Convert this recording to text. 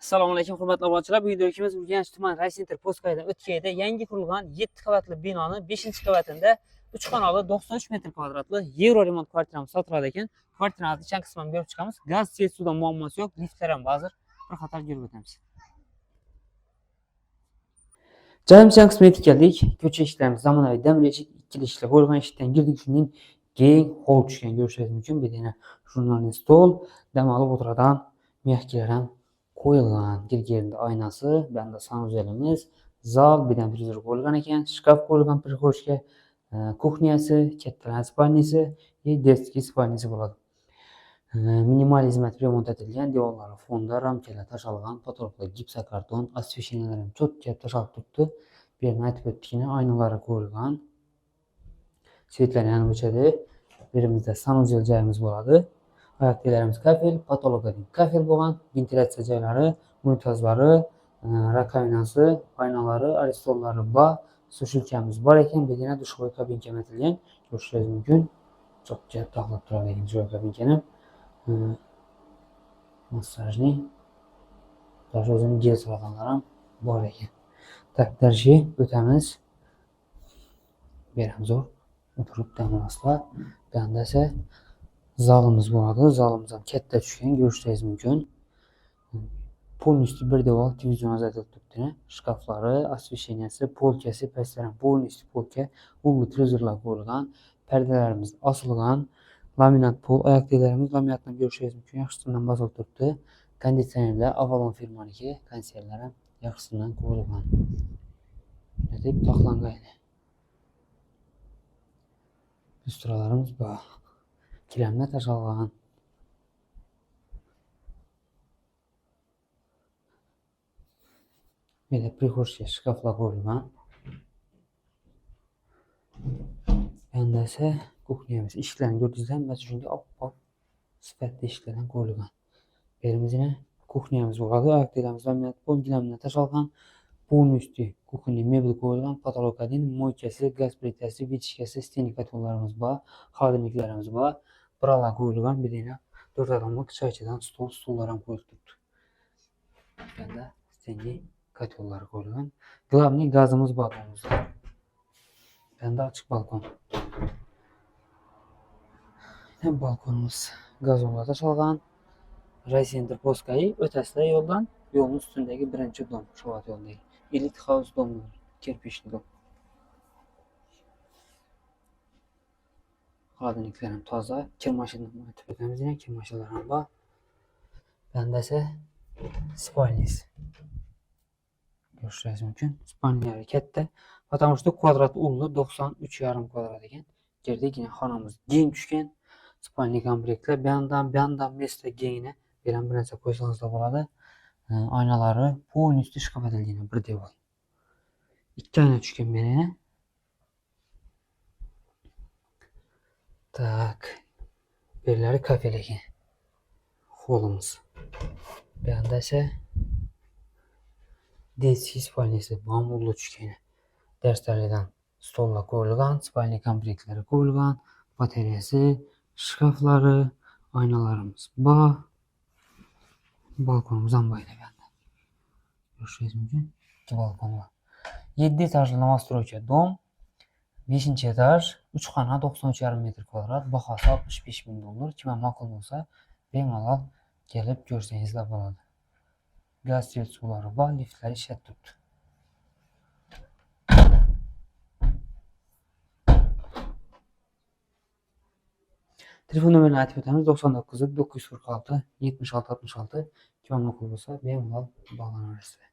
Assalomu alaykum hurmatli obunachilar. Bu videomiz Urganch tuman Raycenter postkoyida o'tkayda yangi qurilgan 7 qavatli binoni 5-qavatida 3 xonali 93 metr kvadratli Euro remont kvartiramiz sotiladi ekan. Kvartiramizni ichki qismini ko'rib chiqamiz. Gaz, svet, suvdan muammosi yo'q. Liftlar ham hozir. Bir qator yurib o'tamiz. Joyimizga qismga keldik. Ko'cha eshiklarimiz zamonaviy damir eshik, ikkili ishlar bo'lgan eshikdan girdik. Shundan keyin hol tushgan ko'rishingiz mumkin. Bu yerda jurnalli stol, dam olib o'tiradigan mehkilar ham qo'yilgan. Girganda oynasi, bunda sanuzelimiz, zal, bilan televizor qo'yilgan ekan, shkaf qo'yilgan prixoshga, kuxnyasi, katta spalnyasi va детский spalnyasi bo'ladi. Minimalizm remont etilgan, devorlari fonda ramkalar tashalgan, fotoğraflar gipsokarton, освещениялар ham cho'tka tashalib turibdi. Bu yerni aytib o'tdikni oynalari qo'yilgan. Svetlar yana o'chadi. Birimizda sanuzel joyimiz bo'ladi. Oyoqlarimiz kafel, patologik kafel bo'lgan, ventilyatsiya joylari, unitazlari, rakovinasi, oynalari, aristollari bor, sushilkamiz bor ekan, bir yana dushvoy kabinka ham etilgan. Ko'rishingiz mumkin. Cho'tka taxlab turadi ekan dushvoy kabinkani. Massajli даже o'zini gel so'raganlar ham bor ekan. Tak, darshi o'tamiz. Beramiz o'tirib dam olasizlar. Bunda esa zalimiz bo'ladi. Zalimiz ham katta tushgan, ko'rishingiz mumkin. Полностью bir devor televizor ajratilib turibdi. Shkaflari, освещенияsi, polkasi, pastlar ham полностью polka, ugli televizorlar qo'yilgan. Pardalarimiz osilgan. Laminat pol, oyoqlarimiz laminatdan ko'rishingiz mumkin. Yaxshisidan bozilib turibdi. Konditsionerlar Avalon firmaniki, konditsionerlar ham yaxshisidan qo'yilgan. Deb taxlangan. Usturalarimiz bor. Kiramlar tashalgan. Böyle prixoshga shkaflar qo'yilgan. Bunda esa kuxnyamiz, eshiklarni ko'rdingizlar, mana shunday oppoq sifatli eshiklardan qo'yilgan. Berimizda kuxnyamiz bo'ladi. Oyoqlarimiz laminat pol, gilamlar tashalgan. Полностью kuxnya mebel qo'yilgan, patolog один, moykasi, gaz plitasi, vichkasi, stenik patollarimiz bor, xodimliklarimiz bor. Buralar qo'yilgan, bir yana 4 odamlik choychadan stullar ham qo'yilib turibdi. Bunda stenik katollar qo'yilgan. Главный gazimiz bor bizda. Bunda ochiq balkon. Ham balkonimiz gazonlar tashalgan. Raycenter postkoyi o'tasida yo'ldan, yo'lning ustundagi birinchi dom, Shuvat yo'lidagi Elite House domlar, kirpishli dom. Xodimliklar ham toza, kir mashinani aytib o'tamiz, kir mashinalar ham bor. Bunda esa spalnyasi. Ko'rishingiz mumkin. Spalnyalari katta. Потому что kvadrat ugli 93,5 kvadrat ekan. Yerdagina xonamiz keng tushgan. Spalnya komplektlar, bandan место kengini bilan bir narsa qo'ysangiz bo'ladi. Oynalari полностью shkaf etilgan, bir devor. Ikki oyna tushgan menga. Tak. Birlari kafe ekan. Holimiz. Bunda esa детский spalnyasi, ma'murli tushgan. Darslardan stollar qo'yilgan, spalnya komplektlari qo'yilgan, batareyasi, shkaflari, oynalarimiz bor. Balkonimiz ham bor ekan. Ko'rishingiz mumkin. Ikki balkon bor. 7 etajli новостройка dom. 5-etaj, 3 xona, 93,5 metr kvadrat, bahosi $65,000. Kim ma'qul bo'lsa, bemalol kelib ko'rsangizlar bo'ladi. Gaz suvlari bor, liftlar ishlab turibdi. Telefon nomerini aytib o'tamiz: 99 946 76 66. Kim ma'qul bo'lsa, bemalol bog'lanaverasizlar.